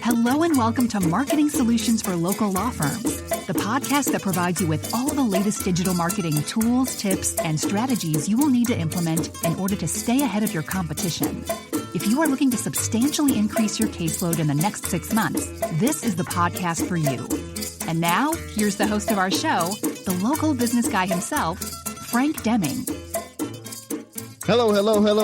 Hello and welcome to Marketing Solutions for Local Law Firms, the podcast that provides you with all the latest digital marketing tools, tips, and strategies you will need to implement in order to stay ahead of your competition. If you are looking to substantially increase your caseload in the next 6 months, this is the podcast for you. And now, here's the host of our show, the local business guy himself, Frank Deming. Hello,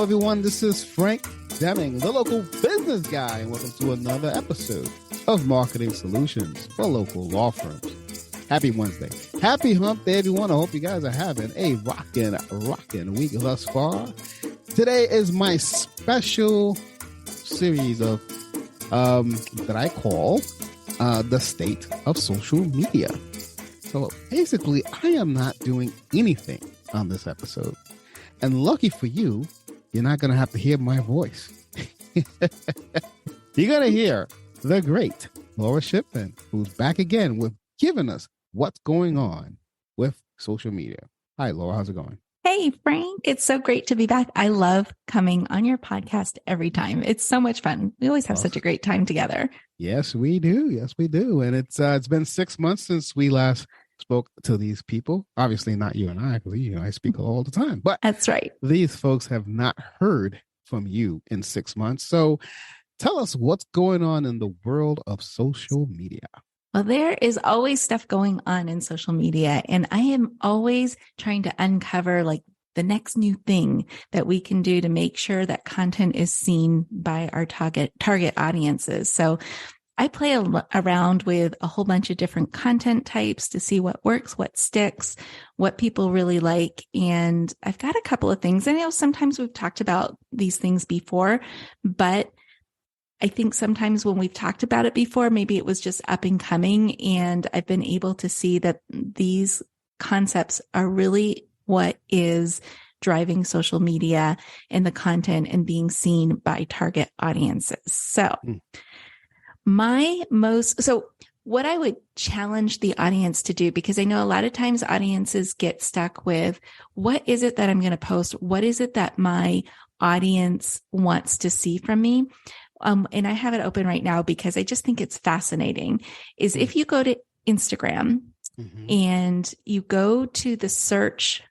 everyone. This is Frank Deming, the local business guy, and welcome to another episode of Marketing Solutions for Local Law Firms. Happy Wednesday. Happy hump day, everyone. I hope you guys are having a rockin' week thus far. Today is my special series of that I call the state of social media. So basically, I am not doing anything on this episode. And lucky for you, you're not going to have to hear my voice. You're going to hear the great Laura Shipman, who's back again with giving us what's going on with social media. Hi, Laura. How's it going? Hey, Frank. It's so great to be back. I love coming on your podcast every time. It's so much fun. We always have such a great time together. Yes, we do. Yes, we do. And it's been 6 months since we last spoke to these people. Obviously not you and I, because I speak all the time. But that's right. These folks have not heard from you in 6 months. So tell us what's going on in the world of social media. Well, there is always stuff going on in social media, and I am always trying to uncover like the next new thing that we can do to make sure that content is seen by our target audiences. So I play around with a whole bunch of different content types to see what works, what sticks, what people really like. And I've got a couple of things. I know sometimes we've talked about these things before, but I think sometimes when we've talked about it before, maybe it was just up and coming. And I've been able to see that these concepts are really what is driving social media and the content and being seen by target audiences. So what I would challenge the audience to do, because I know a lot of times audiences get stuck with, what is it that I'm going to post? What is it that my audience wants to see from me? And I have it open right now because I just think it's fascinating, is if you go to Instagram and you go to the search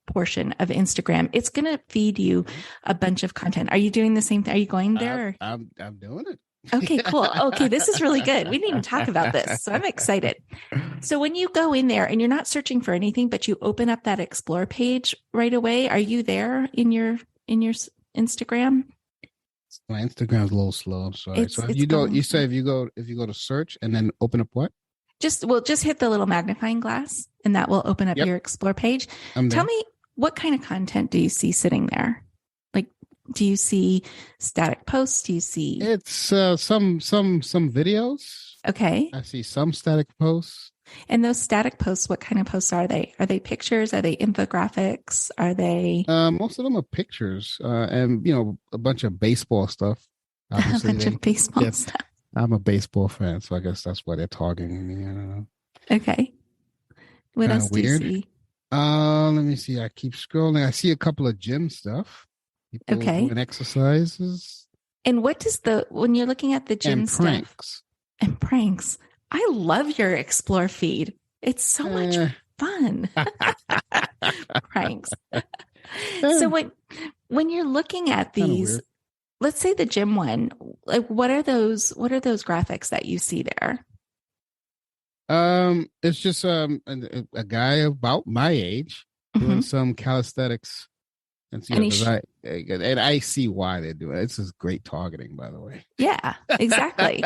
portion of Instagram, it's going to feed you a bunch of content. Are you doing the same thing? Are you going there? I'm doing it. Okay, cool. Okay, this is really good. We didn't even talk about this, so I'm excited. So when you go in there and you're not searching for anything, but you open up that explore page right away, are you there in your Instagram? My Instagram's a little slow. I'm sorry. So if you go to search and then open up what? Just hit the little magnifying glass and that will open up your explore page. Tell me, what kind of content do you see sitting there? Like, do you see static posts? Do you see? It's some videos. Okay. I see some static posts. And those static posts, what kind of posts are they? Are they pictures? Are they infographics? Are they? Most of them are pictures, and a bunch of baseball stuff. Obviously, a bunch of baseball stuff. I'm a baseball fan, so I guess that's why they're targeting me. I don't know. Okay. What else do you see? Let me see. I keep scrolling. I see a couple of gym stuff. People doing exercises. And what does when you're looking at the gym and stuff and pranks? I love your explore feed. It's so much fun. Pranks. So when you're looking at these, let's say the gym one, like what are those graphics that you see there? It's just a guy about my age doing some calisthenics. And I see why they're doing it. It's just great targeting, by the way. Yeah, exactly.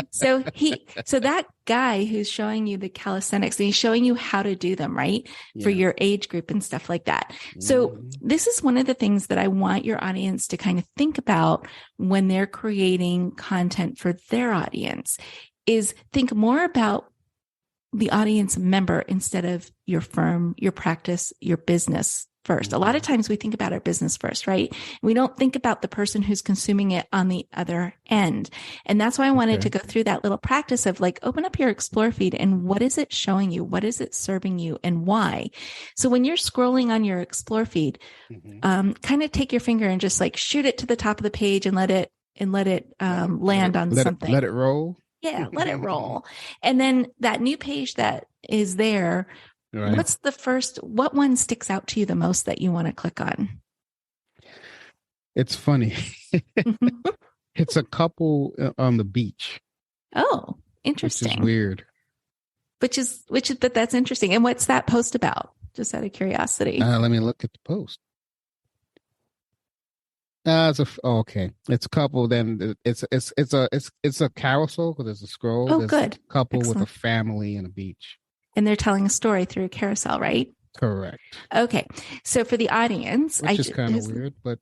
So that guy who's showing you the calisthenics, and he's showing you how to do them, right? Yeah. For your age group and stuff like that. So this is one of the things that I want your audience to kind of think about when they're creating content for their audience, is think more about the audience member instead of your firm, your practice, your business first. A lot of times we think about our business first, right? We don't think about the person who's consuming it on the other end. And that's why I wanted to go through that little practice of like, open up your Explore feed and what is it showing you? What is it serving you and why? So when you're scrolling on your Explore feed, kind of take your finger and just like shoot it to the top of the page and let it land on something. Let it roll. Yeah, let it roll. And then that new page that is there, right. What one sticks out to you the most that you want to click on? It's funny. It's a couple on the beach. Oh, interesting. Which is weird. But that's interesting. And what's that post about? Just out of curiosity. Let me look at the post. Okay. It's a couple. Then it's a carousel because there's a scroll. Oh, there's good. A couple Excellent. with a family and a beach. And they're telling a story through a carousel, right? Correct. Okay. So for the audience, which is kind of weird, but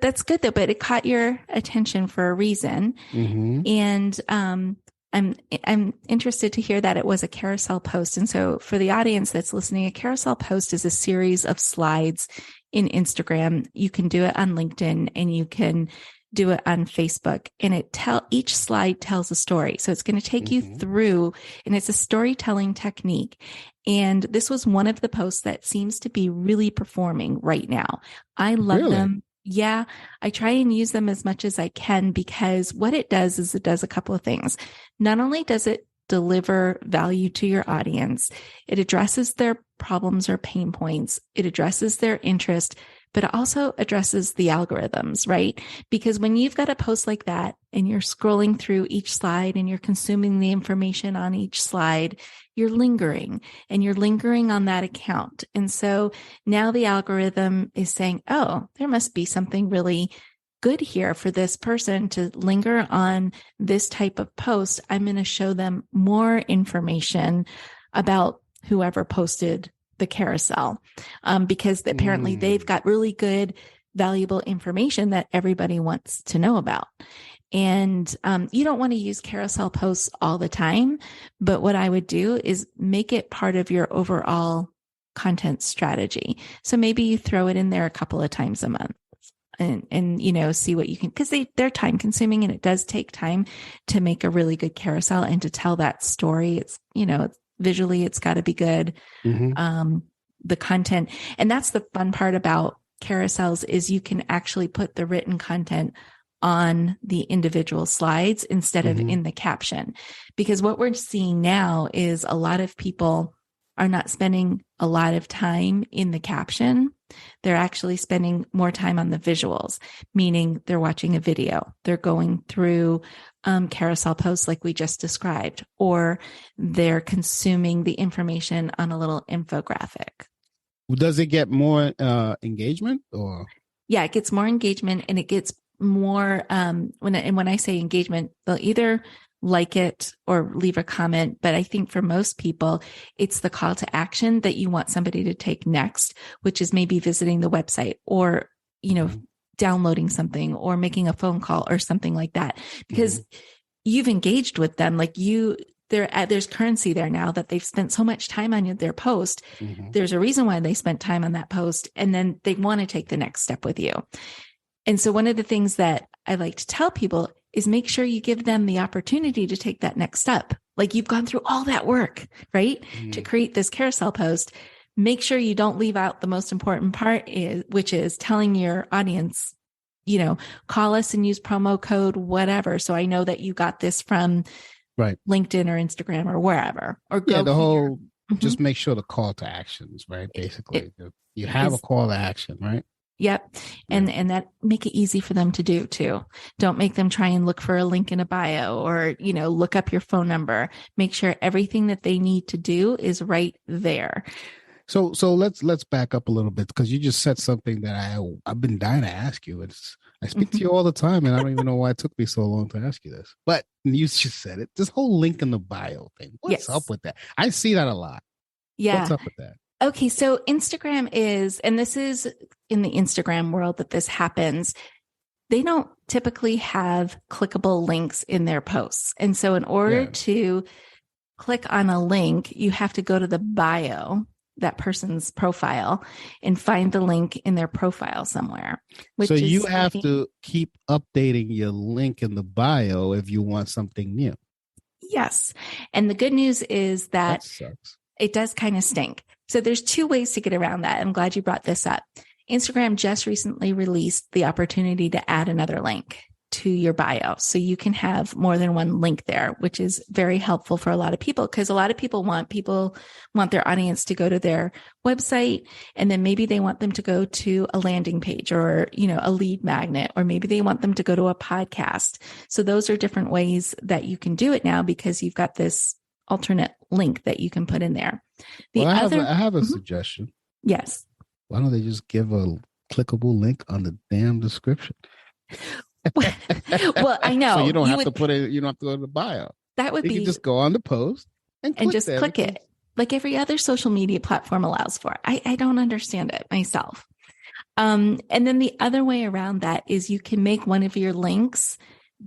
that's good though. But it caught your attention for a reason, and I'm interested to hear that it was a carousel post. And so for the audience that's listening, a carousel post is a series of slides in Instagram. You can do it on LinkedIn and you can do it on Facebook, and each slide tells a story. So it's going to take you through, and it's a storytelling technique. And this was one of the posts that seems to be really performing right now. I love them. Yeah, I try and use them as much as I can, because what it does is it does a couple of things. Not only does it deliver value to your audience, it addresses their problems or pain points, it addresses their interest, but it also addresses the algorithms, right? Because when you've got a post like that and you're scrolling through each slide and you're consuming the information on each slide, you're lingering on that account. And so now the algorithm is saying, oh, there must be something really good here for this person to linger on this type of post. I'm going to show them more information about whoever posted the carousel, because apparently they've got really good, valuable information that everybody wants to know about. And you don't want to use carousel posts all the time, but what I would do is make it part of your overall content strategy. So maybe you throw it in there a couple of times a month. And see what you can, because they're time consuming, and it does take time to make a really good carousel and to tell that story. It's, visually, it's got to be good. The content. And that's the fun part about carousels, is you can actually put the written content on the individual slides instead of in the caption. Because what we're seeing now is a lot of people are not spending a lot of time in the caption. They're actually spending more time on the visuals, meaning they're watching a video. They're going through carousel posts like we just described, or they're consuming the information on a little infographic. Does it get more engagement, or? Yeah, it gets more engagement, and it gets more, when I say engagement, they'll either like it or leave a comment. But I think for most people, it's the call to action that you want somebody to take next, which is maybe visiting the website, or, downloading something, or making a phone call or something like that, because you've engaged with them. Like there's currency there now that they've spent so much time on their post. There's a reason why they spent time on that post, and then they want to take the next step with you. And so one of the things that I like to tell people is make sure you give them the opportunity to take that next step. Like, you've gone through all that work, right? To create this carousel post. Make sure you don't leave out the most important part, which is telling your audience, call us and use promo code, whatever. So I know that you got this from LinkedIn or Instagram or wherever, or go just make sure the call to actions, right? Basically, you have a call to action, right? Yep. And that make it easy for them to do too. Don't make them try and look for a link in a bio, or, look up your phone number. Make sure everything that they need to do is right there. So let's back up a little bit, because you just said something that I've been dying to ask you. I speak to you all the time, and I don't even know why it took me so long to ask you this. But you just said it. This whole link in the bio thing. What's up with that? I see that a lot. Yeah. What's up with that? Okay, so Instagram is, and this is in the Instagram world that this happens, they don't typically have clickable links in their posts. And so in order to click on a link, you have to go to the bio that person's profile and find the link in their profile somewhere. So you have to keep updating your link in the bio if you want something new. Yes. And the good news is that sucks. It does kind of stink. So there's two ways to get around that. I'm glad you brought this up. Instagram just recently released the opportunity to add another link to your bio. So you can have more than one link there, which is very helpful for a lot of people, because a lot of people want their audience to go to their website, and then maybe they want them to go to a landing page or, a lead magnet, or maybe they want them to go to a podcast. So those are different ways that you can do it now, because you've got this alternate link that you can put in there. I have a suggestion. Yes. Why don't they just give a clickable link on the damn description? Well, I know. So you don't have to put it, you don't have to go to the bio. That would be. You can just go on the post and just click it like every other social media platform allows for. I don't understand it myself. And then the other way around that is you can make one of your links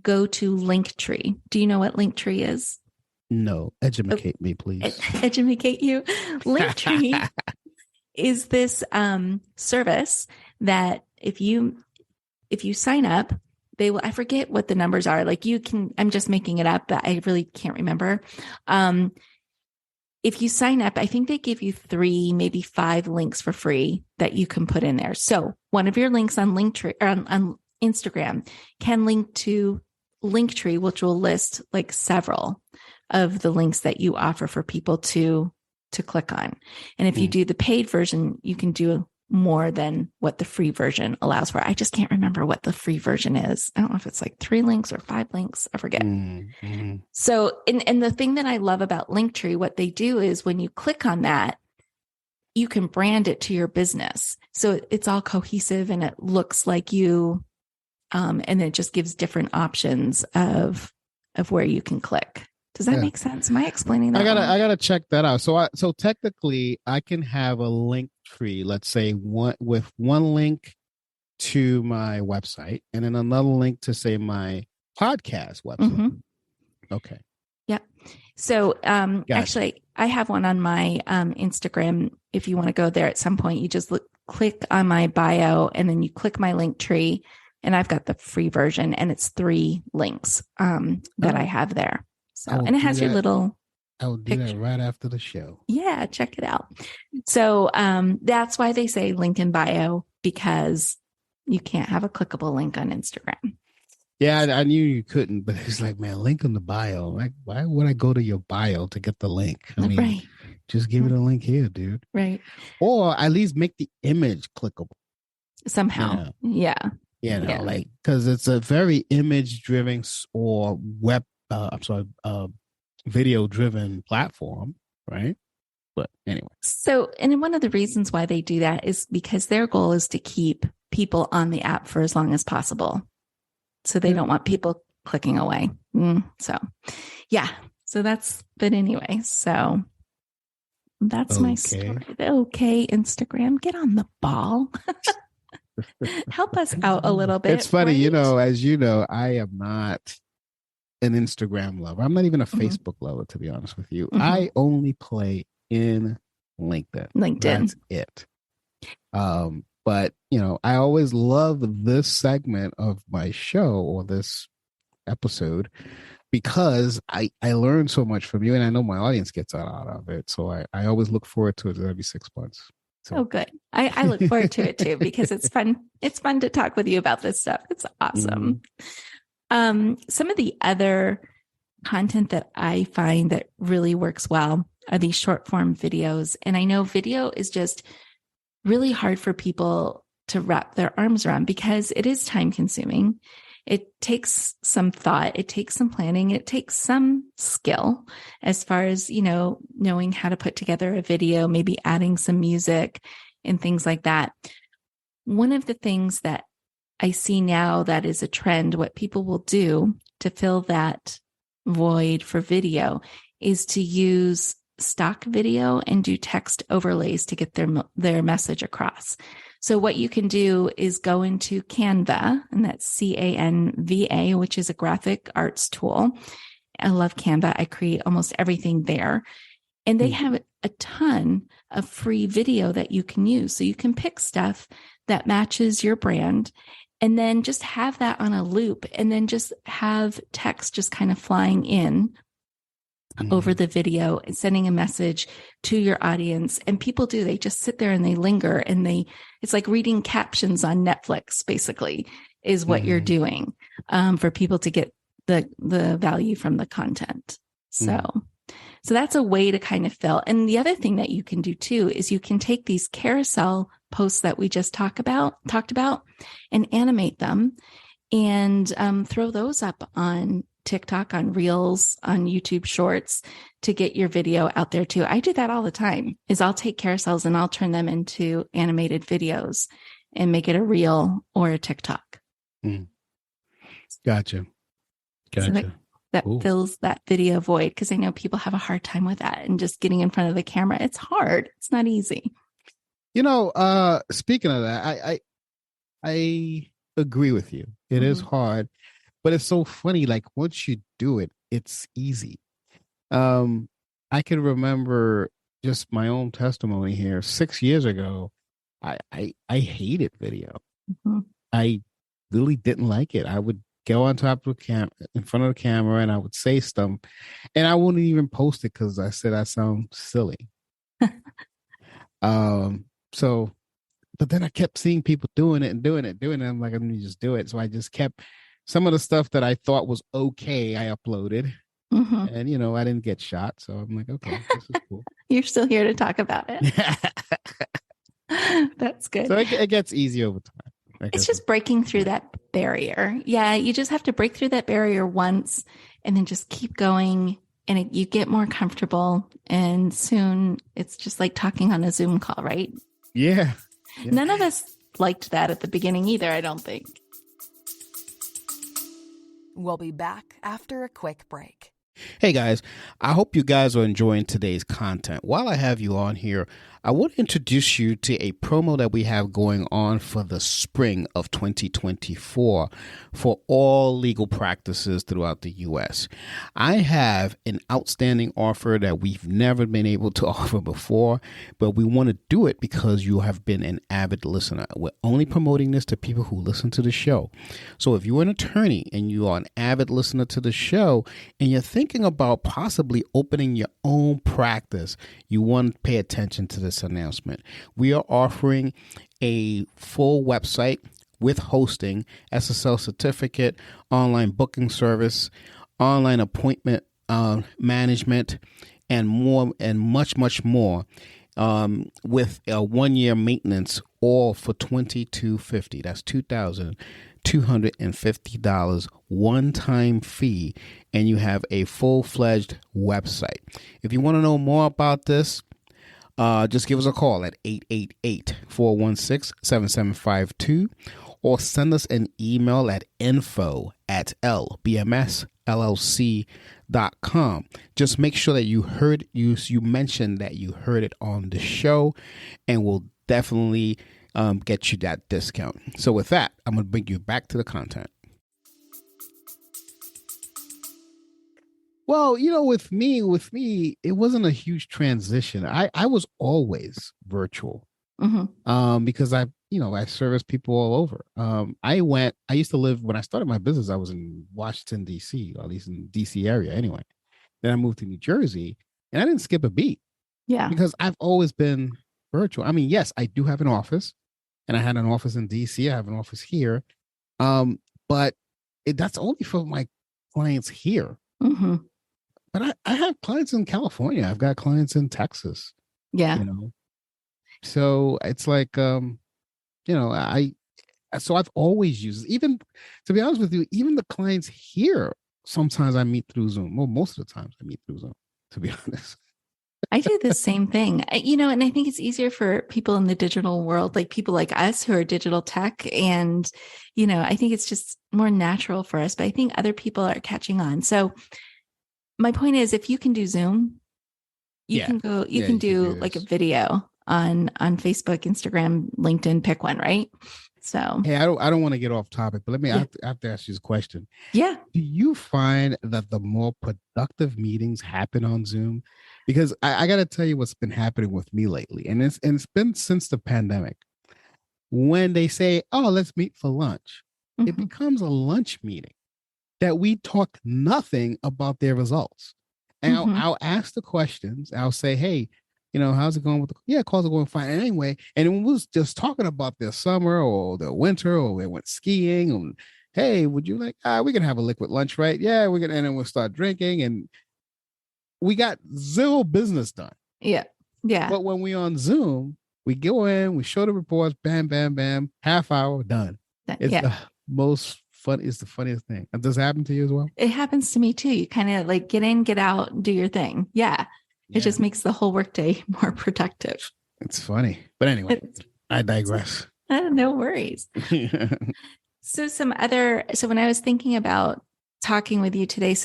go to Linktree. Do you know what Linktree is? No, educate me, please. Educate you. Linktree is this service that if you sign up, they will, I forget what the numbers are. Like I'm just making it up, but I really can't remember. If you sign up, I think they give you 3, maybe 5 links for free that you can put in there. So one of your links on Linktree or on Instagram can link to Linktree, which will list like several of the links that you offer for people to click on. And if you do the paid version, you can do more than what the free version allows for. I just can't remember what the free version is. I don't know if it's like 3 links or 5 links. I forget. Mm-hmm. So, and the thing that I love about Linktree, what they do is when you click on that, you can brand it to your business. So it's all cohesive and it looks like you, and it just gives different options of where you can click. Does that make sense? Am I explaining that? I gotta check that out. So technically I can have a link tree, let's say with one link to my website and then another link to say my podcast website. Mm-hmm. Okay. Yep. So actually I have one on my Instagram. If you want to go there at some point, you just click on my bio and then you click my link tree, and I've got the free version and it's 3 links that I have there. So, and it has your little I'll do that right after the show. Yeah, check it out. So that's why they say link in bio, because you can't have a clickable link on Instagram. Yeah, I knew you couldn't, but it's like, man, link in the bio. Like, why would I go to your bio to get the link? I mean, just give it a link here, dude. Right. Or at least make the image clickable. Somehow. Yeah. Like, because it's a very image-driven or video-driven platform, right? But anyway. So, and one of the reasons why they do that is because their goal is to keep people on the app for as long as possible. So they don't want people clicking away. So but anyway, so that's my story. Okay, Instagram, get on the ball. Help us out a little bit. It's funny, right? as you know, I am not an Instagram lover. I'm not even a Facebook lover, to be honest with you. Mm-hmm. I only play in LinkedIn. That's it. But I always love this segment of my show or this episode because I learn so much from you, and I know my audience gets a lot out of it. So I always look forward to it every 6 months. So. Oh, good. I look forward to it too, because it's fun. It's fun to talk with you about this stuff. It's awesome. Some of the other content that I find that really works well are these short form videos. And I know video is just really hard for people to wrap their arms around because it is time consuming. It takes some thought. It takes some planning. It takes some skill as far as, knowing how to put together a video, maybe adding some music and things like that. One of the things that I see now that is a trend, what people will do to fill that void for video is to use stock video and do text overlays to get their message across. So what you can do is go into Canva, and that's Canva, which is a graphic arts tool. I love Canva. I create almost everything there. And they have a ton of free video that you can use. So you can pick stuff that matches your brand and then just have that on a loop and then just have text just kind of flying in over the video and sending a message to your audience. And people they just sit there and they linger and it's like reading captions on Netflix, basically, is what you're doing for people to get the value from the content. So that's a way to kind of fill. And the other thing that you can do too is you can take these carousel posts that we just talked about and animate them and throw those up on TikTok, on Reels, on YouTube Shorts to get your video out there too. I do that all the time. I'll take carousels and I'll turn them into animated videos and make it a Reel or a TikTok. Gotcha. So that fills that video void, because I know people have a hard time with that and just getting in front of the camera. It's hard. It's not easy. Speaking of that, I agree with you. It is hard. But it's so funny, like once you do it, it's easy. I can remember just my own testimony here. 6 years ago, I hated video. I really didn't like it. I would go on top of in front of the camera and I would say stuff and I wouldn't even post it because I said I sound silly. But then I kept seeing people doing it. I'm like, I'm gonna just do it. So I just kept some of the stuff that I thought was okay, I uploaded. And, I didn't get shot. So I'm like, okay, this is cool. You're still here to talk about it. That's good. So it gets easier over time. It's just breaking through that barrier. Yeah, you just have to break through that barrier once and then just keep going. And you get more comfortable. And soon it's just like talking on a Zoom call, right? Yeah. None of us liked that at the beginning either, I don't think. We'll be back after a quick break. Hey guys, I hope you guys are enjoying today's content. While I have you on here, I want to introduce you to a promo that we have going on for the spring of 2024 for all legal practices throughout the U.S. I have an outstanding offer that we've never been able to offer before, but we want to do it because you have been an avid listener. We're only promoting this to people who listen to the show. So if you're an attorney and you are an avid listener to the show and you're thinking about possibly opening your own practice, you want to pay attention to this announcement. We are offering a full website with hosting, SSL certificate, online booking service, online appointment management, and more, and much, much more, with a 1-year maintenance, all for $2,250. That's $2,250 one-time fee, and you have a full-fledged website. If you want to know more about this, just give us a call at 888-416-7752 or send us an email at info@lbmsllc.com. Just make sure that you mentioned that you heard it on the show, and we'll definitely get you that discount. So with that, I'm going to bring you back to the content. Well, with me, it wasn't a huge transition. I was always virtual, because I service people all over. I used to live, when I started my business, I was in Washington, D.C., or at least in D.C. area anyway. Then I moved to New Jersey, and I didn't skip a beat. Yeah. Because I've always been virtual. I mean, yes, I do have an office, and I had an office in D.C. I have an office here. But that's only for my clients here. But I have clients in California. I've got clients in Texas. Yeah. So it's like, so I've always used, even, to be honest with you, even the clients here, sometimes I meet through Zoom. Well, most of the times I meet through Zoom, to be honest. I do the same thing, and I think it's easier for people in the digital world, like people like us who are digital tech. And, I think it's just more natural for us, but I think other people are catching on. So my point is, if you can do Zoom, you can do like a video on Facebook, Instagram, LinkedIn, pick one, right? So, Hey, I don't want to get off topic, but yeah. I have to ask you this question. Yeah. Do you find that the more productive meetings happen on Zoom? Because I got to tell you what's been happening with me lately, and it's been since the pandemic. When they say, "Oh, let's meet for lunch," it Mhm. becomes a lunch meeting that we talk nothing about their results. And Mhm. I'll ask the questions. I'll say, "Hey, how's it going with the calls are going fine anyway." And then we was just talking about their summer or their winter or they went skiing. And hey, would you like? We can have a liquid lunch, right? Yeah, we can. And then we'll start drinking, and we got zero business done. Yeah. Yeah. But when we on Zoom, we go in, we show the reports, bam, bam, bam, half hour done. It's Yeah. the most fun. It's the funniest thing. Does this happen to you as well? It happens to me too. You kind of like get in, get out, do your thing. Yeah. It just makes the whole workday more productive. It's funny. But anyway, I digress. No worries. So when I was thinking about talking with you today,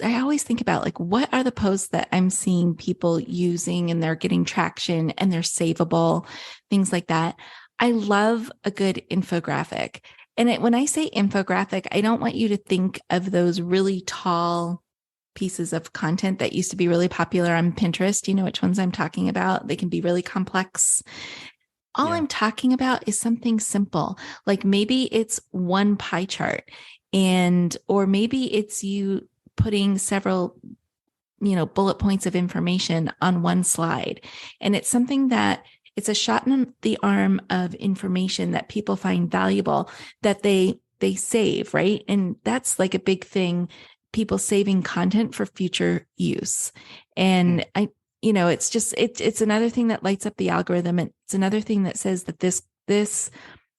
I always think about like, what are the posts that I'm seeing people using and they're getting traction and they're savable, things like that. I love a good infographic. And when I say infographic, I don't want you to think of those really tall pieces of content that used to be really popular on Pinterest. You know which ones I'm talking about? They can be really complex. All I'm talking about is something simple, like maybe it's one pie chart or maybe it's you putting several, bullet points of information on one slide. And it's something that it's a shot in the arm of information that people find valuable that they save, right? And that's like a big thing, people saving content for future use. And it's another thing that lights up the algorithm. It's another thing that says that this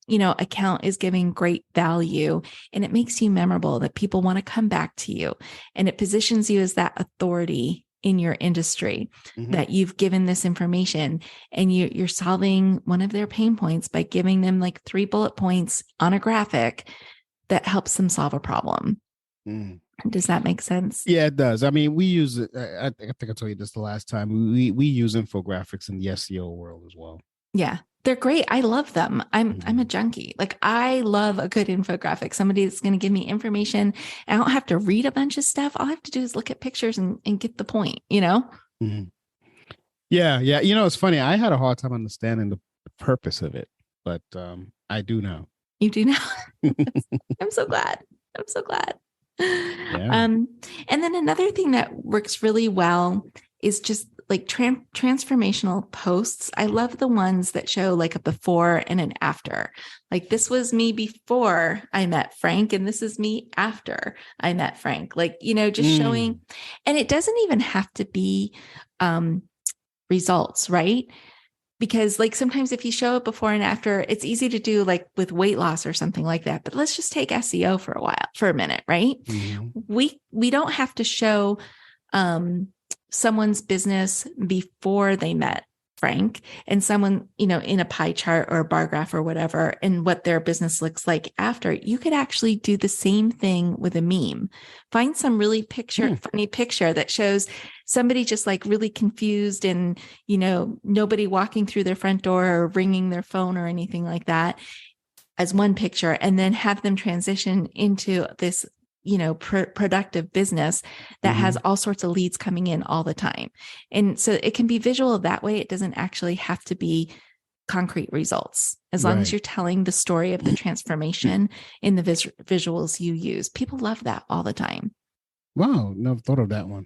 account is giving great value, and it makes you memorable, that people want to come back to you, and it positions you as that authority in your industry, that you've given this information and you're solving one of their pain points by giving them like 3 bullet points on a graphic that helps them solve a problem. Does that make sense? Yeah, it does. I mean, we use it. I think I told you this the last time. We use infographics in the SEO world as well. Yeah, they're great. I love them. I'm a junkie. Like, I love a good infographic. Somebody that's going to give me information. I don't have to read a bunch of stuff. All I have to do is look at pictures and get the point, Yeah. It's funny. I had a hard time understanding the purpose of it, but I do now. You do now? I'm so glad. Yeah. And then another thing that works really well is just like transformational posts. I love the ones that show like a before and an after. Like, this was me before I met Frank, and this is me after I met Frank. Like, just showing, and it doesn't even have to be results, right? Because like sometimes if you show it before and after, it's easy to do like with weight loss or something like that. But let's just take SEO for a minute, right? We don't have to show someone's business before they met Frank and someone, in a pie chart or a bar graph or whatever, and what their business looks like after. You could actually do the same thing with a meme. Find some really funny picture that shows somebody just like really confused and, nobody walking through their front door or ringing their phone or anything like that as one picture, and then have them transition into this productive business that has all sorts of leads coming in all the time. And so it can be visual that way. It doesn't actually have to be concrete results, as long as you're telling the story of the transformation in the visuals you use. People love that all the time. Wow. Never thought of that one.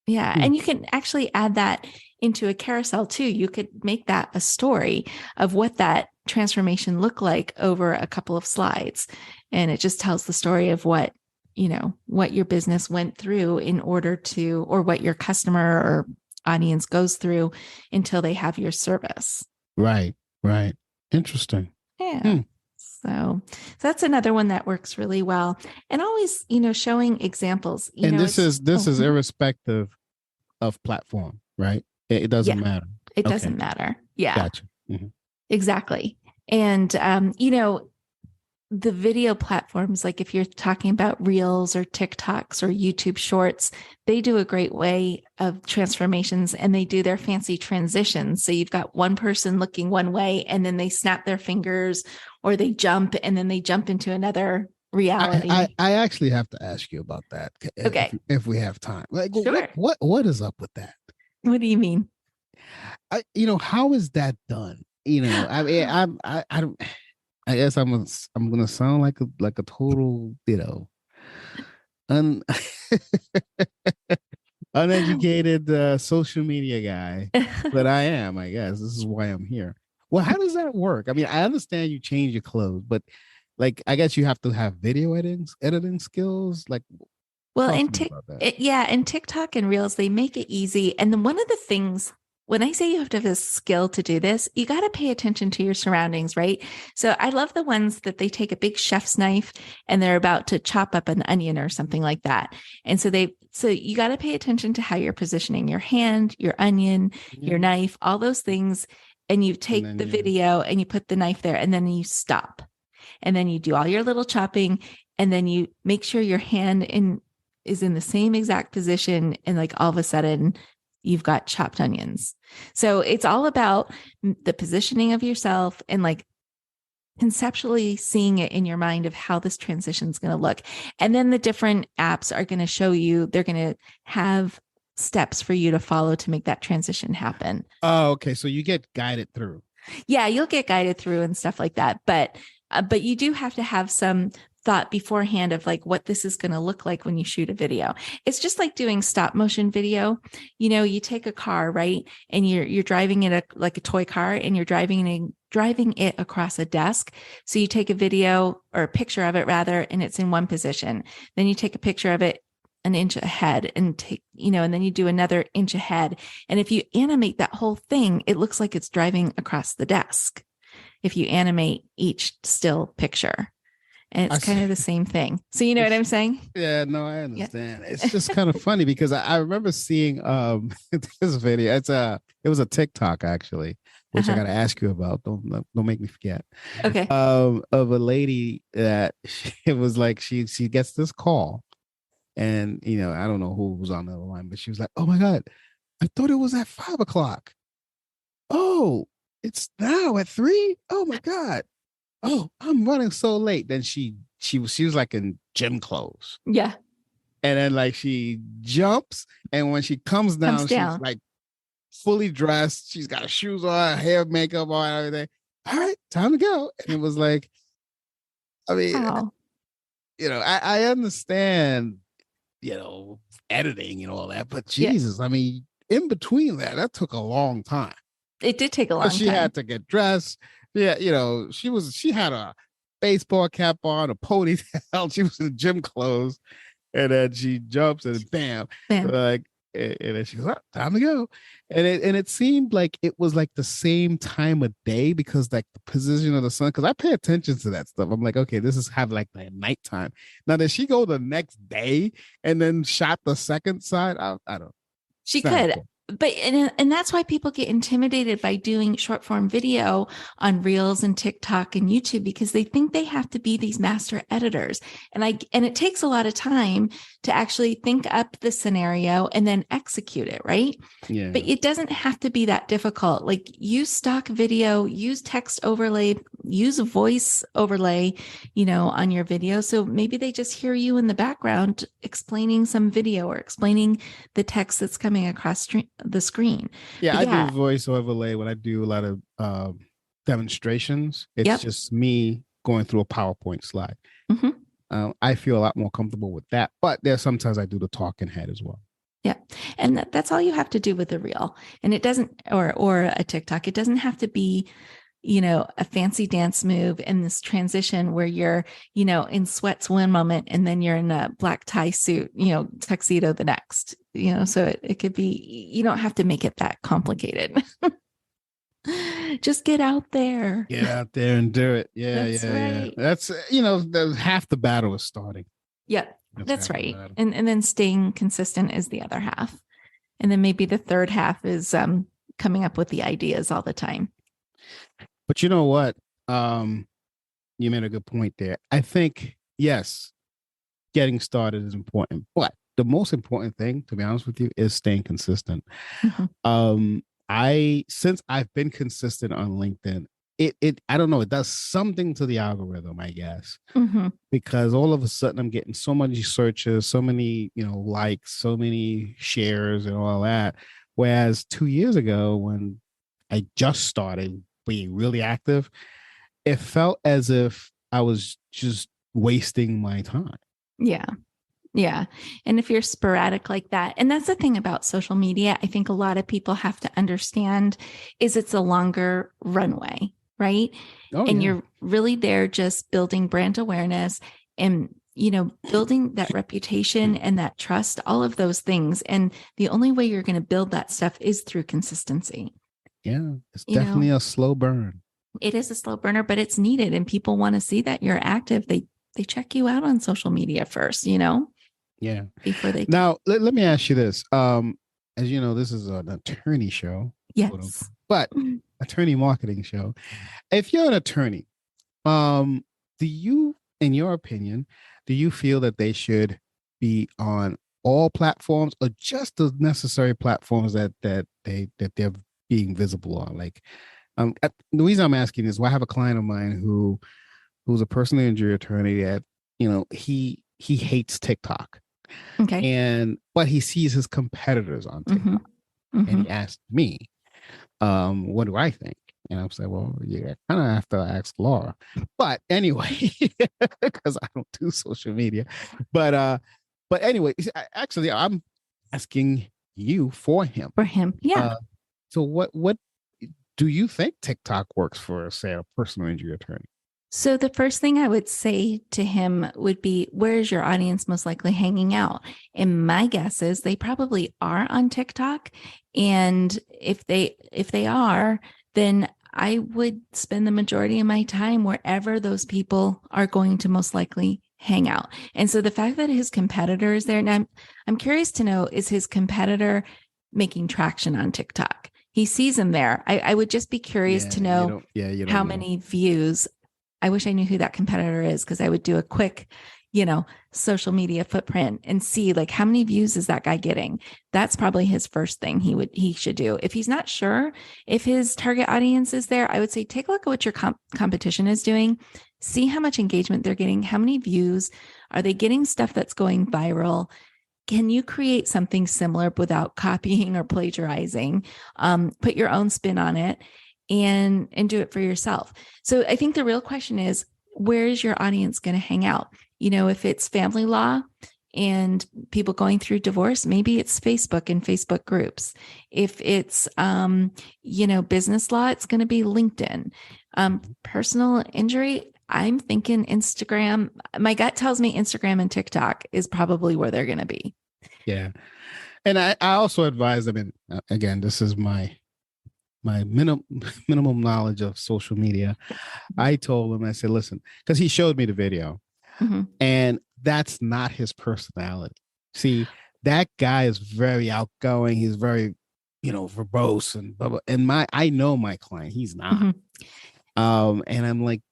Yeah. And you can actually add that into a carousel too. You could make that a story of what that transformation looked like over a couple of slides. And it just tells the story of what your business went through in order to, or what your customer or audience goes through until they have your service. Right. Interesting. Yeah. So that's another one that works really well. And always, showing examples. This is irrespective of platform, right? It doesn't matter. It doesn't matter. Yeah. Gotcha. Exactly. And, the video platforms, like if you're talking about Reels or TikToks or YouTube Shorts, they do a great way of transformations, and they do their fancy transitions. So you've got one person looking one way and then they snap their fingers, or they jump and then they jump into another reality. I actually have to ask you about that. Okay. If we have time. Like, Sure. what is up with that? What do you mean? How is that done? I mean, I don't. I guess I'm gonna sound like a total, un uneducated social media guy, but I am. I guess this is why I'm here. Well, how does that work? I mean, I understand you change your clothes, but like, I guess you have to have video editing skills. Like, Well, talk in to me about that. in TikTok and Reels, they make it easy. And then one of the things, when I say you have to have a skill to do this, you got to pay attention to your surroundings, right? So I love the ones that they take a big chef's knife and they're about to chop up an onion or something like that. And so you got to pay attention to how you're positioning your hand, your onion, your knife, all those things. And you take the video and you put the knife there, and then you stop. And then you do all your little chopping, and then you make sure your hand is in the same exact position. And like all of a sudden you've got chopped onions. So it's all about the positioning of yourself and like conceptually seeing it in your mind of how this transition is going to look. And then the different apps are going to show you, they're going to have steps for you to follow to make that transition happen. Oh, okay. So you get guided through. Yeah, you'll get guided through and stuff like that. But you do have to have some thought beforehand of like what this is going to look like when you shoot a video. It's just like doing stop motion video. You take a car, right? And you're driving it like a toy car, and you're driving it across a desk. So you take a video or a picture of it rather, and it's in one position. Then you take a picture of it an inch ahead and and then you do another inch ahead. And if you animate that whole thing, it looks like it's driving across the desk. If you animate each still picture. And it's kind of the same thing. So you know what I'm saying? Yeah, no, I understand. Yeah. It's just kind of funny because I remember seeing this video. It was a TikTok actually, which I got to ask you about. Don't make me forget. Okay. Of a lady that it was like she gets this call, and I don't know who was on the other line, but she was like, "Oh my God, I thought it was at 5:00. Oh, it's now at 3. Oh my God. Oh, I'm running so late." Then she was like in gym clothes. Yeah. And then like she jumps, and when she comes down, she's like fully dressed. She's got her shoes on, hair, makeup on, everything. All right, time to go. And it was like, I mean, I understand, editing and all that, but Jesus, I mean, in between that took a long time. It did take a long time. She had to get dressed. Yeah, she had a baseball cap on, a ponytail. She was in gym clothes, and then she jumps and bam. Like, and then she goes, "Oh, time to go." And it seemed like it was like the same time of day because like the position of the sun. Because I pay attention to that stuff. I'm like, okay, this is have like the nighttime. Now, did she go the next day and then shot the second side? I don't. She could. Cool. But and that's why people get intimidated by doing short form video on Reels and TikTok and YouTube, because they think they have to be these master editors. And it takes a lot of time to actually think up the scenario and then execute it, right? Yeah. But it doesn't have to be that difficult. Like, use stock video, use text overlay, use a voice overlay, on your video. So maybe they just hear you in the background explaining some video or explaining the text that's coming across the screen. Yeah, I do voice overlay when I do a lot of demonstrations. It's just me going through a PowerPoint slide. Mm-hmm. I feel a lot more comfortable with that, but there's sometimes I do the talking head as well. Yeah. And that's all you have to do with a reel. And it doesn't, or a TikTok, it doesn't have to be, a fancy dance move in this transition where you're, in sweats one moment and then you're in a black tie suit, tuxedo the next, so it could be, you don't have to make it that complicated. Just get out there. Get out there and do it. Yeah. That's right. That's, half the battle is starting. Yeah, that's right. And then staying consistent is the other half. And then maybe the third half is coming up with the ideas all the time. But you know what? you made a good point there. I think, yes, getting started is important, but the most important thing, to be honest with you, is staying consistent. Mhm. Since I've been consistent on LinkedIn, it I don't know, it does something to the algorithm, I guess, Mhm. because all of a sudden I'm getting so many searches, so many, likes, so many shares and all that. Whereas 2 years ago, when I just started being really active, it felt as if I was just wasting my time. Yeah. Yeah. And if you're sporadic like that, and that's the thing about social media, I think a lot of people have to understand is it's a longer runway, right? Oh, And yeah. you're really there just building brand awareness and, building that reputation and that trust, all of those things. And the only way you're going to build that stuff is through consistency. Yeah. It's You know, definitely a slow burn. it is a slow burner, but it's needed. And people want to see that you're active. They check you out on social media first, Yeah. before they. Now, let me ask you this. As you know, this is an attorney show, Yes. but attorney marketing show. If you're an attorney, do you, in your opinion, do you feel that they should be on all platforms or just the necessary platforms that they're being visible on? Like, the reason I'm asking is, well, I have a client of mine who's a personal injury attorney that he hates TikTok, Okay. but he sees his competitors on TikTok, and he asked me, what do I think? And I'm saying, well, yeah, kind of have to ask Laura. But anyway, because I don't do social media. But anyway, actually, I'm asking you for him. For him. Yeah. So what do you think TikTok works for, say, a personal injury attorney? So the first thing I would say to him would be, where is your audience most likely hanging out? And my guess is they probably are on TikTok. And if they are, then I would spend the majority of my time wherever those people are going to most likely hang out. And so the fact that his competitor is there, and I'm curious to know, is his competitor making traction on TikTok? He sees him there. I would just be curious to know you don't how know. many views. I wish I knew who that competitor is, because I would do a quick, social media footprint and see like how many views is that guy getting. That's probably his first thing he should do. If he's not sure if his target audience is there, I would say take a look at what your competition is doing. See how much engagement they're getting. How many views are they getting? Stuff that's going viral. Can you create something similar without copying or plagiarizing? Put your own spin on it and do it for yourself. So I think the real question is, where is your audience going to hang out? If it's family law and people going through divorce, maybe it's Facebook and Facebook groups. If it's, business law, it's going to be LinkedIn. Personal injury, I'm thinking Instagram. My gut tells me Instagram and TikTok is probably where they're going to be. Yeah. And I also advise them, and again, this is my minimum knowledge of social media. I told him, I said, listen, because he showed me the video, and that's not his personality. See, that guy is very outgoing. He's very, verbose and blah, blah. And I know my client, he's not. And I'm like,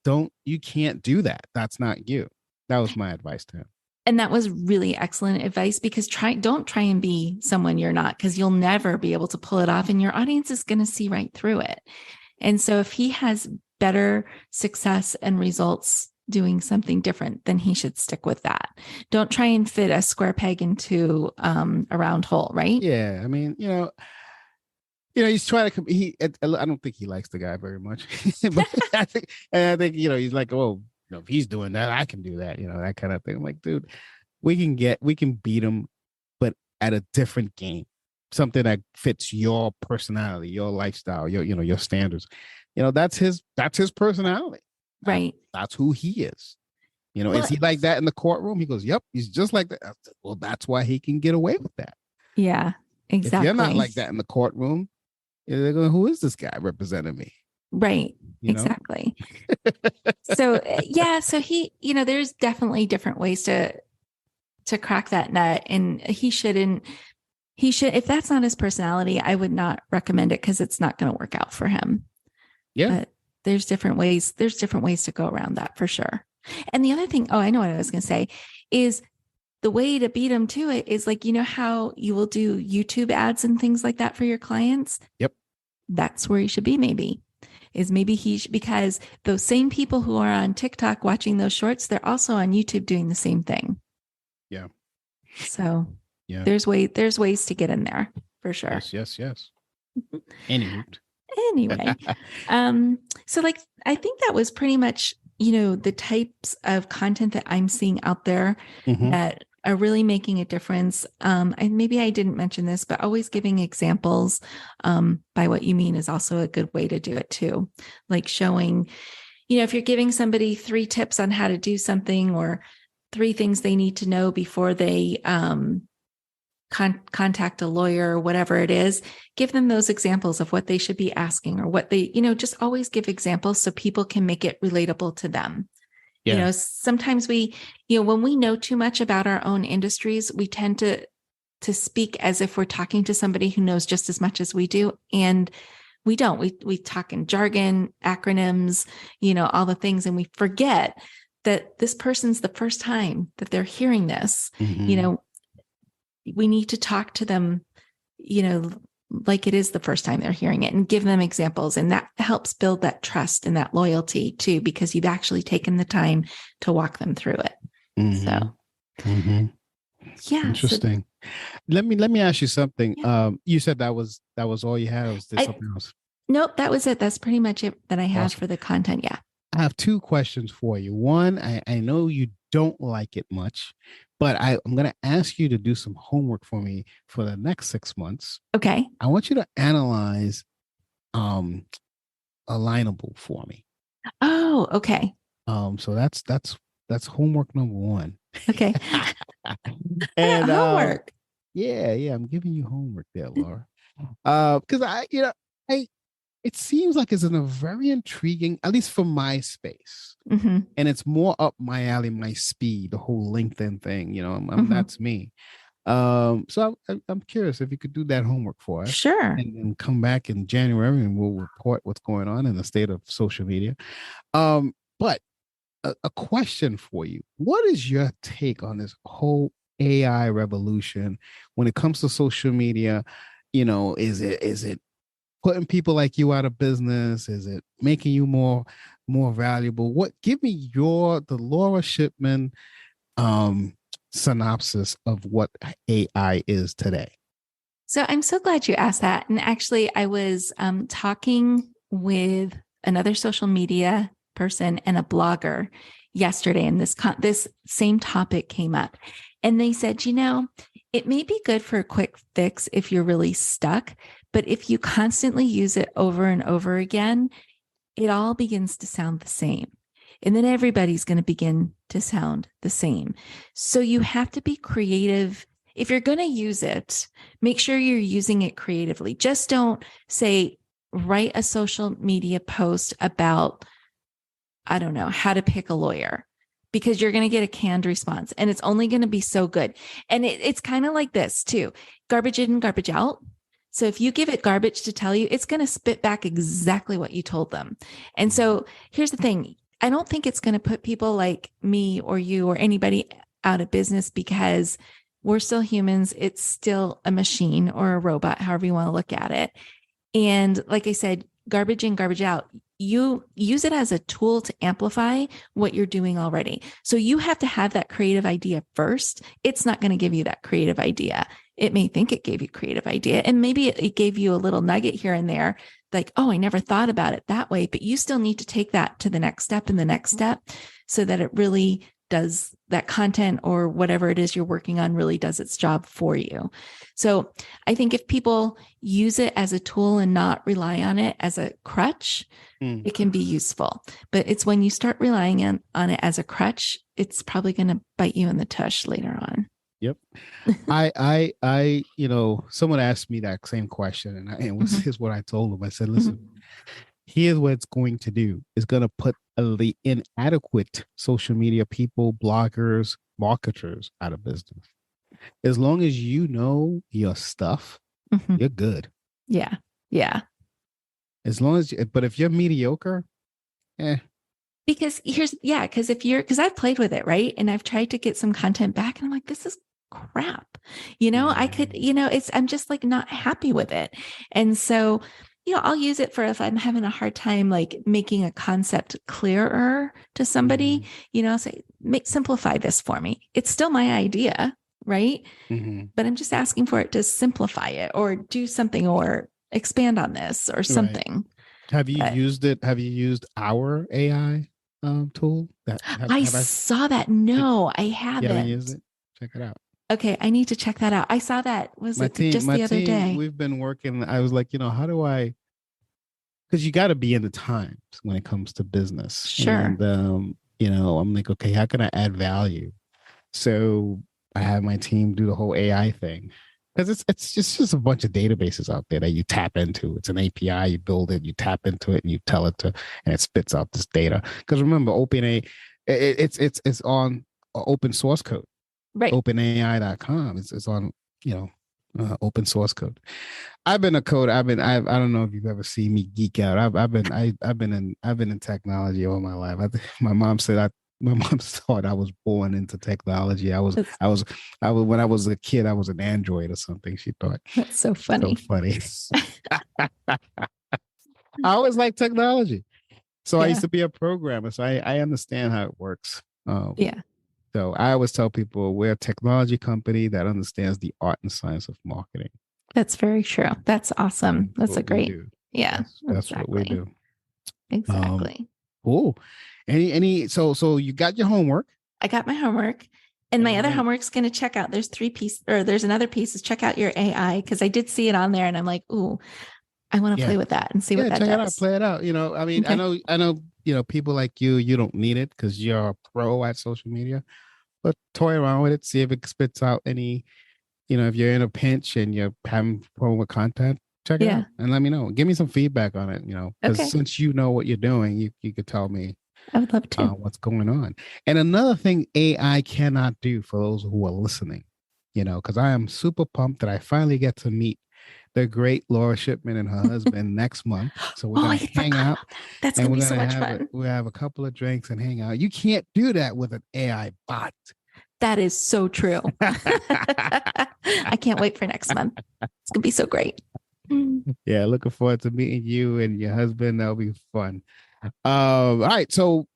you can't do that. That's not you. That was my advice to him. And that was really excellent advice, because don't try and be someone you're not, because you'll never be able to pull it off and your audience is going to see right through it. And so if he has better success and results doing something different, then he should stick with that. Don't try and fit a square peg into a round hole, right? Yeah. I mean, he's trying to, I don't think he likes the guy very much, but I think, he's like, oh, if he's doing that, I can do that, that kind of thing. I'm like, dude, we can beat him, but at a different game, something that fits your personality, your lifestyle, your standards. That's his personality. Right. That's who he is. Is he like that in the courtroom? He goes, yep, he's just like that. Said, well, that's why he can get away with that. Yeah, exactly. If you're not like that in the courtroom, they're going, who is this guy representing me? Right. Exactly. So he, there's definitely different ways to crack that nut, and he should, if that's not his personality, I would not recommend it, because it's not going to work out for him. Yeah. But there's different ways to go around that for sure. And the other thing, I know what I was going to say, is the way to beat them to it is like, you know how you will do YouTube ads and things like that for your clients? Yep. That's where you should be, maybe. Is maybe because those same people who are on TikTok watching those shorts, they're also on YouTube doing the same thing. Yeah. So yeah, there's ways to get in there for sure. Yes. Anyway, so like, I think that was pretty much, the types of content that I'm seeing out there that are really making a difference. And maybe I didn't mention this, but always giving examples by what you mean is also a good way to do it too. Like showing, if you're giving somebody 3 tips on how to do something or 3 things they need to know before they contact a lawyer or whatever it is, give them those examples of what they should be asking or what they, just always give examples so people can make it relatable to them. Yeah. Sometimes we, when we know too much about our own industries, we tend to speak as if we're talking to somebody who knows just as much as we do. And we don't, we talk in jargon, acronyms, all the things. And we forget that this person's the first time that they're hearing this, we need to talk to them, like it is the first time they're hearing it and give them examples. And that helps build that trust and that loyalty too, because you've actually taken the time to walk them through it. So, yeah. Interesting. So, let me ask you something. Yeah. You said that was all you had, or was there something else? Nope, that was it. That's pretty much it that I have Awesome. for the content. Yeah. I have 2 questions for you. One, I know you don't like it much, but I'm going to ask you to do some homework for me for the next 6 months. Okay. I want you to analyze Alignable for me. Oh, okay. So that's homework number 1. Okay. And homework. Yeah, I'm giving you homework there, Laura. Because it seems like it's in a very intriguing, at least for my space. And it's more up my alley, my speed, the whole LinkedIn thing, that's me. So I'm curious if you could do that homework for us. Sure. And then come back in January and we'll report what's going on in the state of social media. But a question for you. What is your take on this whole AI revolution when it comes to social media? Is it putting people like you out of business? Is it making you more valuable? Give me the Laura Shipman synopsis of what AI is today. So I'm so glad you asked that. And actually, I was talking with another social media person and a blogger yesterday, and this same topic came up. And they said, it may be good for a quick fix if you're really stuck, but if you constantly use it over and over again, it all begins to sound the same. And then everybody's going to begin to sound the same. So you have to be creative. If you're going to use it, make sure you're using it creatively. Just don't say, write a social media post about, I don't know, how to pick a lawyer, because you're going to get a canned response and it's only going to be so good. And it's kind of like this too, garbage in, garbage out. So if you give it garbage to tell you, it's going to spit back exactly what you told them. And so here's the thing. I don't think it's going to put people like me or you or anybody out of business, because we're still humans. It's still a machine or a robot, however you want to look at it. And like I said, garbage in, garbage out. You use it as a tool to amplify what you're doing already. So you have to have that creative idea first. It's not going to give you that creative idea. It may think it gave you a creative idea, and maybe it gave you a little nugget here and there, like, oh, I never thought about it that way, but you still need to take that to the next step and the next step so that it really does, that content or whatever it is you're working on really does its job for you. So I think if people use it as a tool and not rely on it as a crutch, it can be useful. But it's when you start relying on it as a crutch, it's probably going to bite you in the tush later on. Yep. I someone asked me that same question, and here's what I told them. I said, listen, here's what it's going to do. It's going to put the inadequate social media people, bloggers, marketers out of business. As long as you know your stuff, you're good. Yeah. Yeah. As long as but if you're mediocre, Because because I've played with it, right? And I've tried to get some content back and I'm like, this is crap. I could, I'm just like not happy with it. And so, I'll use it for if I'm having a hard time, like making a concept clearer to somebody, say, simplify this for me. It's still my idea, right? But I'm just asking for it to simplify it or do something or expand on this or something. Right. Have you used it? Have you used our AI tool? I saw that. No, I haven't. You haven't used it? Check it out. Okay, I need to check that out. I saw that. The other day? We've been working. I was like, how do I? Because you got to be in the times when it comes to business. Sure. And I'm like, okay, how can I add value? So I have my team do the whole AI thing. Because it's just a bunch of databases out there that you tap into. It's an API, you build it, you tap into it, and you tell it to, and it spits out this data. Because remember, OpenAI, it's on open source code, right? OpenAI.com. It's on open source code. I've been a coder. I don't know if you've ever seen me geek out. I've been in technology all my life. My mom said my mom thought I was born into technology. I was when I was a kid, I was an android or something. She thought. That's so funny. I always liked technology. So I used to be a programmer. So I understand how it works. So I always tell people we're a technology company that understands the art and science of marketing. That's very true. That's awesome. That's a great. Yeah. That's exactly what we do. Exactly. Cool. So you got your homework. I got my homework. And my other homework's going to check out. There's another piece is check out your AI. Cause I did see it on there and I'm like, ooh, I want to play with that and see what that does. Check it out, play it out. I mean, okay. I know, people like you don't need it because you're a pro at social media, but toy around with it. See if it spits out any, if you're in a pinch and you're having problem with content, check it out and let me know. Give me some feedback on it, because since you know what you're doing, you could tell me. I would love to. What's going on. And another thing AI cannot do for those who are listening, because I am super pumped that I finally get to meet the great Laura Shipman and her husband next month. So we're going to hang out. That's going to be so much fun. We'll have a couple of drinks and hang out. You can't do that with an AI bot. That is so true. I can't wait for next month. It's going to be so great. Yeah, looking forward to meeting you and your husband. That'll be fun. All right. So,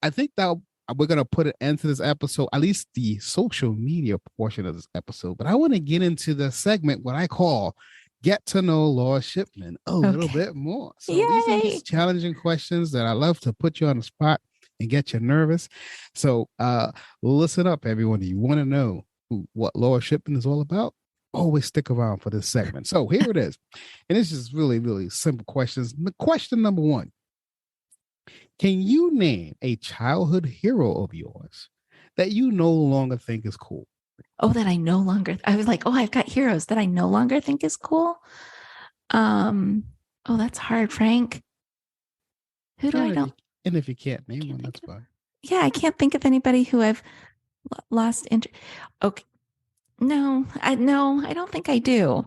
I think that we're going to put an end to this episode, at least the social media portion of this episode. But I want to get into the segment, what I call Get to Know Laura Shipman a little bit more. So these are these challenging questions that I love to put you on the spot and get you nervous. So listen up, everyone. You want to know what Laura Shipman is all about? Always stick around for this segment. So here it is. And this is really, really simple questions. Question number 1. Can you name a childhood hero of yours that you no longer think is cool? Oh, that I no longer, I was like, I've got heroes that I no longer think is cool. That's hard, Frank. Who do I know? And if you can't name one, that's fine. Yeah, I can't think of anybody who I've lost interest. Okay. No, I don't think I do.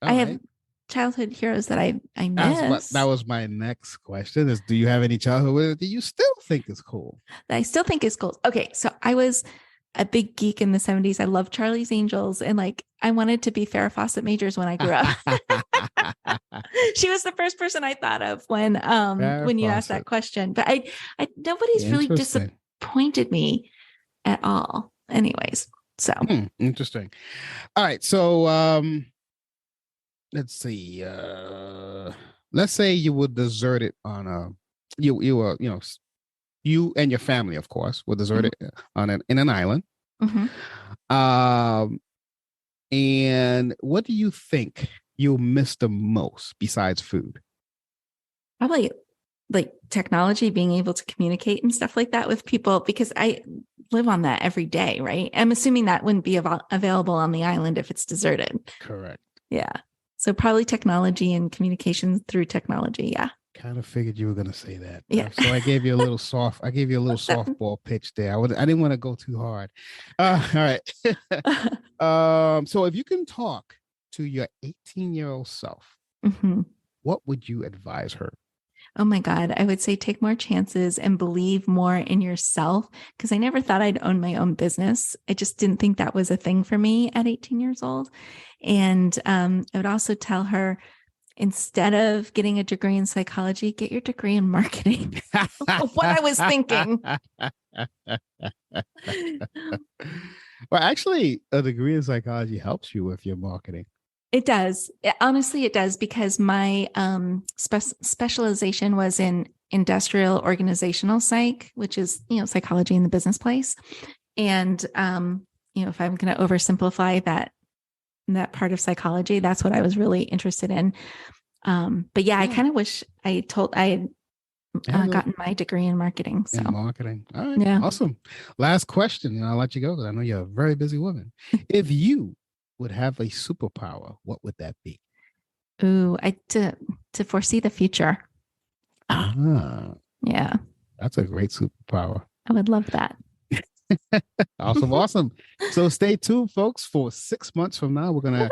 I have childhood heroes that I miss. That was my next question is, do you have any childhood that you still think is cool? That I still think is cool. Okay. So I was a big geek in the 70s. I loved Charlie's Angels. And I wanted to be Farrah Fawcett Majors when I grew up. She was the first person I thought of when you asked that question, but I nobody's really disappointed me at all. Anyways. So interesting. All right. So, let's see. Let's say you were deserted on you were, you and your family, of course, were deserted in an island. Mm-hmm. And what do you think you'll miss the most besides food? Probably like technology, being able to communicate and stuff like that with people, because I live on that every day, right? I'm assuming that wouldn't be available on the island if it's deserted. Correct. Yeah. So probably technology and communications through technology. Yeah. Kind of figured you were going to say that. Yeah. So I gave you a little softball pitch there. I didn't want to go too hard. All right. So if you can talk to your 18-year-old self, what would you advise her? Oh my God. I would say take more chances and believe more in yourself, because I never thought I'd own my own business. I just didn't think that was a thing for me at 18 years old. And I would also tell her, instead of getting a degree in psychology, get your degree in marketing. What I was thinking. Well, actually, a degree in psychology helps you with your marketing. It does. Honestly, it does, because my specialization was in industrial organizational psych, which is, psychology in the business place. And, if I'm going to oversimplify that part of psychology, that's what I was really interested in. But yeah, I kind of wish I had gotten my degree in marketing. So in marketing. All right. Yeah. Awesome. Last question, and I'll let you go because I know you're a very busy woman. If you would have a superpower, what would that be? Ooh, to foresee the future. Ah, Yeah. that's a great superpower. I would love that. Awesome. So stay tuned, folks. For 6 months from now, we're going to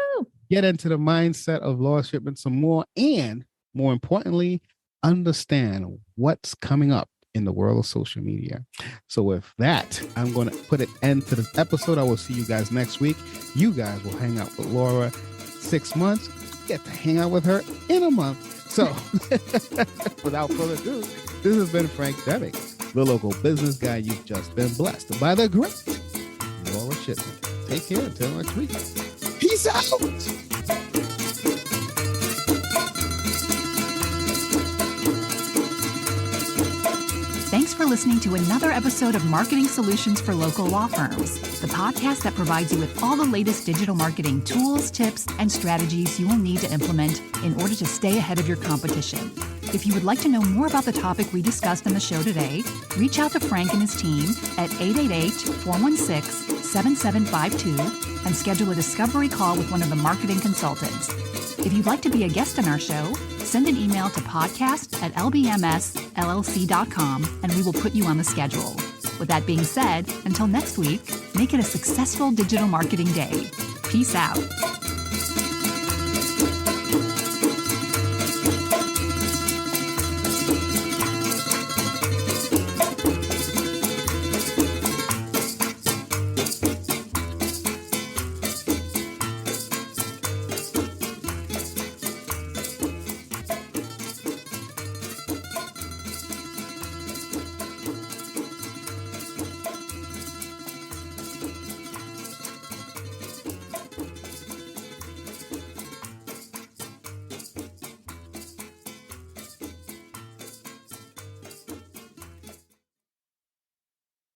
get into the mindset of Laura Shipman some more, and more importantly, understand what's coming up in the world of social media. So with that, I'm going to put an end to this episode. I will see you guys next week. You guys will hang out with Laura 6 months, get to hang out with her in a month. So without further ado, this has been Frank Deming, the local business guy. You've just been blessed by the great Laura Shipman. Take care until next week. Peace out. Thanks for listening to another episode of Marketing Solutions for Local Law Firms, the podcast that provides you with all the latest digital marketing tools, tips, and strategies you will need to implement in order to stay ahead of your competition. If you would like to know more about the topic we discussed in the show today, reach out to Frank and his team at 888-416-7752 and schedule a discovery call with one of the marketing consultants. If you'd like to be a guest on our show, send an email to podcast@lbmsllc.com and we will put you on the schedule. With that being said, until next week, make it a successful digital marketing day. Peace out.